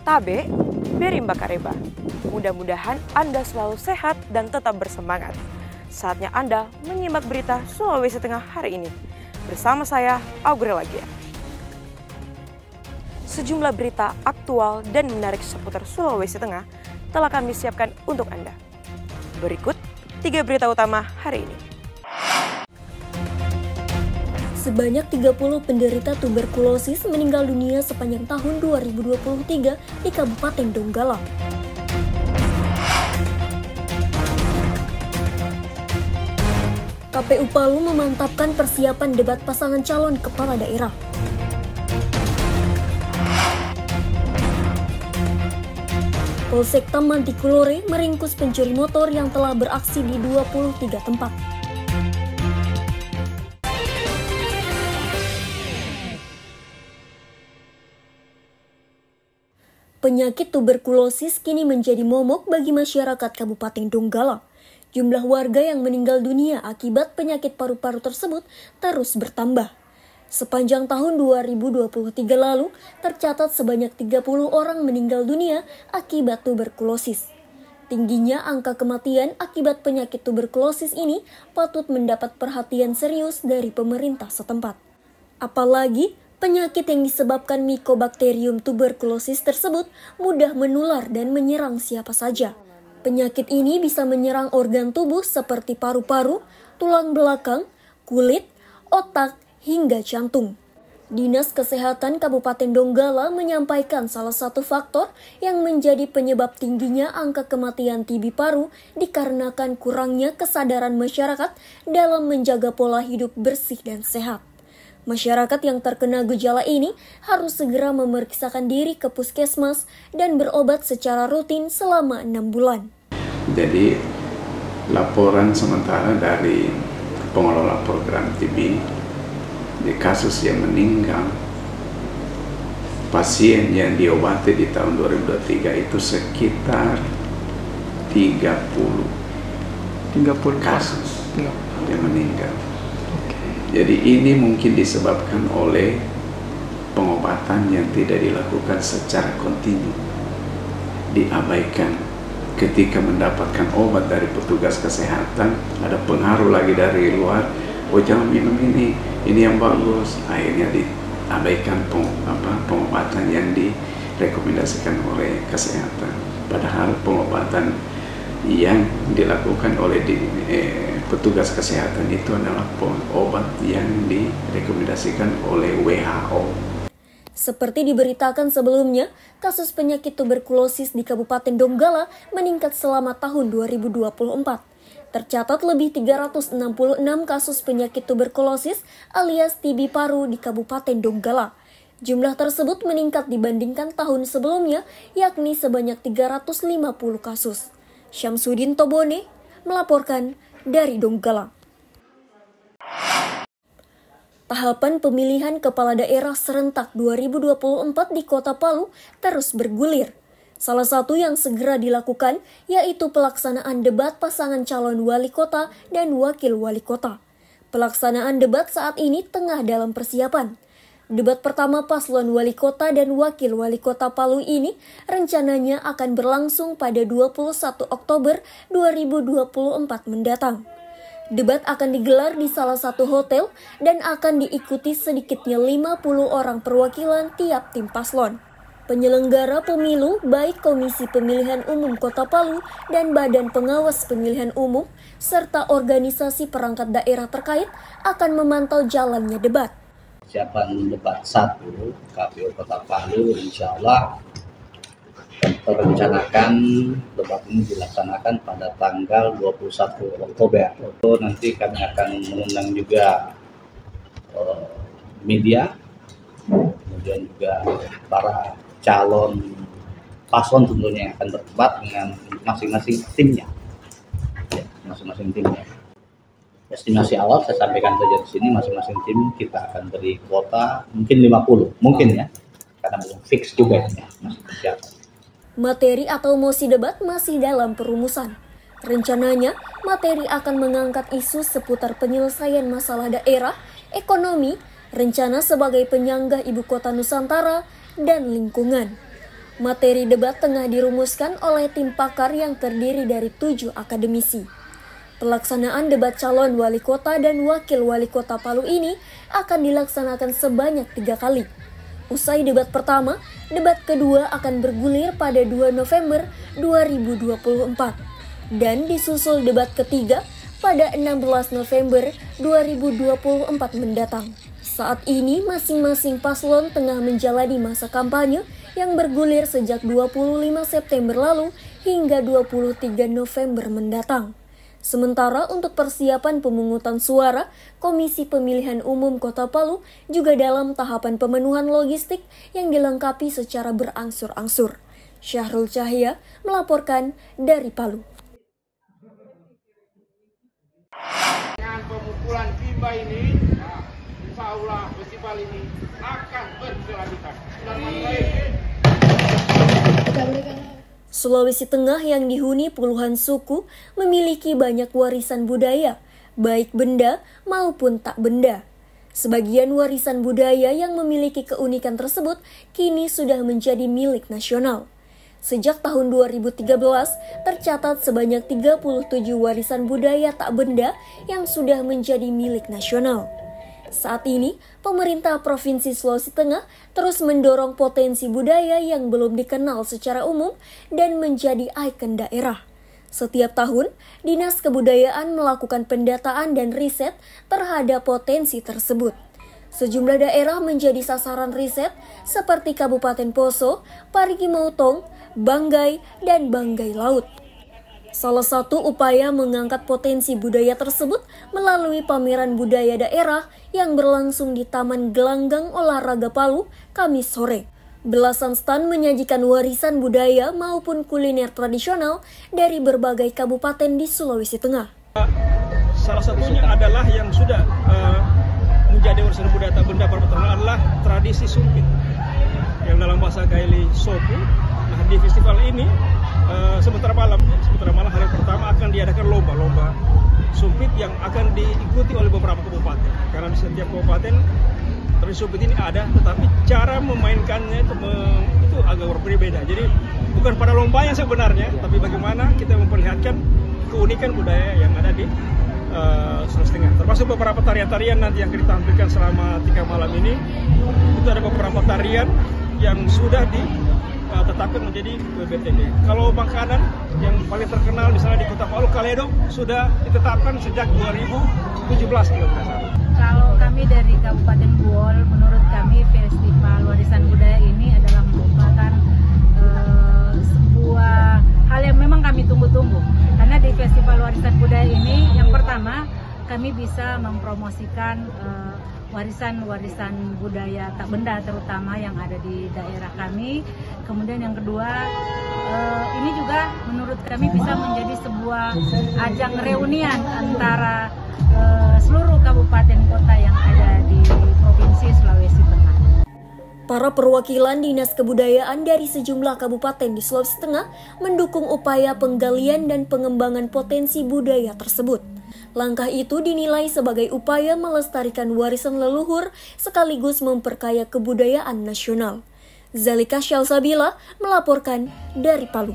Tabe, Berimba Kareba. Mudah-mudahan Anda selalu sehat dan tetap bersemangat. Saatnya Anda menyimak berita Sulawesi Tengah hari ini. Bersama saya, Aurel Lagia. Sejumlah berita aktual dan menarik seputar Sulawesi Tengah telah kami siapkan untuk Anda. Berikut 3 berita utama hari ini. Sebanyak 30 penderita tuberkulosis meninggal dunia sepanjang tahun 2023 di Kabupaten Donggala. KPU Palu memantapkan persiapan debat pasangan calon kepala daerah. Polsek Taman Tikulore meringkus pencuri motor yang telah beraksi di 23 tempat. Penyakit tuberkulosis kini menjadi momok bagi masyarakat Kabupaten Donggala. Jumlah warga yang meninggal dunia akibat penyakit paru-paru tersebut terus bertambah. Sepanjang tahun 2023 lalu, tercatat sebanyak 30 orang meninggal dunia akibat tuberkulosis. Tingginya angka kematian akibat penyakit tuberkulosis ini patut mendapat perhatian serius dari pemerintah setempat. Apalagi, penyakit yang disebabkan Mycobacterium tuberculosis tersebut mudah menular dan menyerang siapa saja. Penyakit ini bisa menyerang organ tubuh seperti paru-paru, tulang belakang, kulit, otak, hingga jantung. Dinas Kesehatan Kabupaten Donggala menyampaikan salah satu faktor yang menjadi penyebab tingginya angka kematian TB paru dikarenakan kurangnya kesadaran masyarakat dalam menjaga pola hidup bersih dan sehat. Masyarakat yang terkena gejala ini harus segera memeriksakan diri ke puskesmas dan berobat secara rutin selama 6 bulan. Jadi, laporan sementara dari pengelola program TB, di kasus yang meninggal, pasien yang diobati di tahun 2023 itu sekitar 30 kasus yang meninggal. Jadi ini mungkin disebabkan oleh pengobatan yang tidak dilakukan secara kontinu, diabaikan. Ketika mendapatkan obat dari petugas kesehatan, ada pengaruh lagi dari luar, oh jangan minum ini yang bagus, akhirnya diabaikan pengobatan yang direkomendasikan oleh kesehatan. Padahal pengobatan yang dilakukan oleh petugas kesehatan itu adalah obat yang direkomendasikan oleh WHO. Seperti diberitakan sebelumnya, kasus penyakit tuberkulosis di Kabupaten Donggala meningkat selama tahun 2024. Tercatat lebih 366 kasus penyakit tuberkulosis alias TB paru di Kabupaten Donggala. Jumlah tersebut meningkat dibandingkan tahun sebelumnya, yakni sebanyak 350 kasus. Syamsuddin Tobone melaporkan dari Donggala. Tahapan pemilihan kepala daerah serentak 2024 di Kota Palu terus bergulir. Salah satu yang segera dilakukan yaitu pelaksanaan debat pasangan calon wali kota dan wakil wali kota. Pelaksanaan debat saat ini tengah dalam persiapan. Debat pertama paslon wali kota dan wakil wali kota Palu ini rencananya akan berlangsung pada 21 Oktober 2024 mendatang. Debat akan digelar di salah satu hotel dan akan diikuti sedikitnya 50 orang perwakilan tiap tim paslon. Penyelenggara pemilu baik Komisi Pemilihan Umum Kota Palu dan Badan Pengawas Pemilihan Umum serta organisasi perangkat daerah terkait akan memantau jalannya debat. Persiapan debat 1 KPU Kota Palu insya Allah merencanakan debat ini dilaksanakan pada tanggal 21 Oktober. Nanti kami akan mengundang juga media, kemudian juga para calon paslon tentunya yang akan berdebat dengan masing-masing timnya. Estimasi awal saya sampaikan saja di sini, masing-masing tim kita akan beri kuota mungkin 50, mungkin ya, karena belum fix juga ya, masih persiapan. Materi atau mosi debat masih dalam perumusan. Rencananya, materi akan mengangkat isu seputar penyelesaian masalah daerah, ekonomi, rencana sebagai penyangga ibu kota Nusantara, dan lingkungan. Materi debat tengah dirumuskan oleh tim pakar yang terdiri dari 7 akademisi. Pelaksanaan debat calon wali kota dan wakil wali kota Palu ini akan dilaksanakan sebanyak 3 kali. Usai debat pertama, debat kedua akan bergulir pada 2 November 2024 dan disusul debat ketiga pada 16 November 2024 mendatang. Saat ini masing-masing paslon tengah menjalani masa kampanye yang bergulir sejak 25 September lalu hingga 23 November mendatang. Sementara untuk persiapan pemungutan suara, Komisi Pemilihan Umum Kota Palu juga dalam tahapan pemenuhan logistik yang dilengkapi secara berangsur-angsur. Syahrul Cahya melaporkan dari Palu. Dengan pemukulan timba ini, insya Allah festival ini akan berkelanjutan. Sulawesi Tengah yang dihuni puluhan suku memiliki banyak warisan budaya, baik benda maupun tak benda. Sebagian warisan budaya yang memiliki keunikan tersebut kini sudah menjadi milik nasional. Sejak tahun 2013, tercatat sebanyak 37 warisan budaya tak benda yang sudah menjadi milik nasional. Saat ini, pemerintah Provinsi Sulawesi Tengah terus mendorong potensi budaya yang belum dikenal secara umum dan menjadi ikon daerah. Setiap tahun, Dinas Kebudayaan melakukan pendataan dan riset terhadap potensi tersebut. Sejumlah daerah menjadi sasaran riset seperti Kabupaten Poso, Parigi Motong, Banggai, dan Banggai Laut. Salah satu upaya mengangkat potensi budaya tersebut melalui pameran budaya daerah yang berlangsung di Taman Gelanggang Olahraga Palu, Kamis sore. Belasan stand menyajikan warisan budaya maupun kuliner tradisional dari berbagai kabupaten di Sulawesi Tengah. Salah satunya adalah yang sudah menjadi warisan budaya tak benda pertama adalah tradisi sumpit, yang dalam bahasa Gaeli sopu. Nah, di festival ini sementara malam hari pertama akan diadakan lomba sumpit yang akan diikuti oleh beberapa kabupaten. Karena di setiap kabupaten tradisi sumpit ini ada, tetapi cara memainkannya itu agak berbeda. Jadi bukan pada lomba yang sebenarnya, tapi bagaimana kita memperlihatkan keunikan budaya yang ada di Sulawesi Tengah. Termasuk beberapa tarian-tarian nanti yang kita tampilkan selama 3 malam ini. Itu ada beberapa tarian yang sudah ditetapkan menjadi WBTB. Kalau makanan yang paling terkenal misalnya di Kota Palu, Kaledok sudah ditetapkan sejak 2017 kalau tidak salah. Kalau kami dari Kabupaten Buol, menurut kami Festival Warisan Budaya ini adalah merupakan sebuah hal yang memang kami tunggu-tunggu. Karena di Festival Warisan Budaya ini, yang pertama kami bisa mempromosikan warisan-warisan budaya tak benda terutama yang ada di daerah kami. Kemudian yang kedua, ini juga menurut kami bisa menjadi sebuah ajang reunian antara seluruh kabupaten kota yang ada di Provinsi Sulawesi Tengah. Para perwakilan Dinas Kebudayaan dari sejumlah kabupaten di Sulawesi Tengah mendukung upaya penggalian dan pengembangan potensi budaya tersebut. Langkah itu dinilai sebagai upaya melestarikan warisan leluhur sekaligus memperkaya kebudayaan nasional. Zalika Syalsabila melaporkan dari Palu.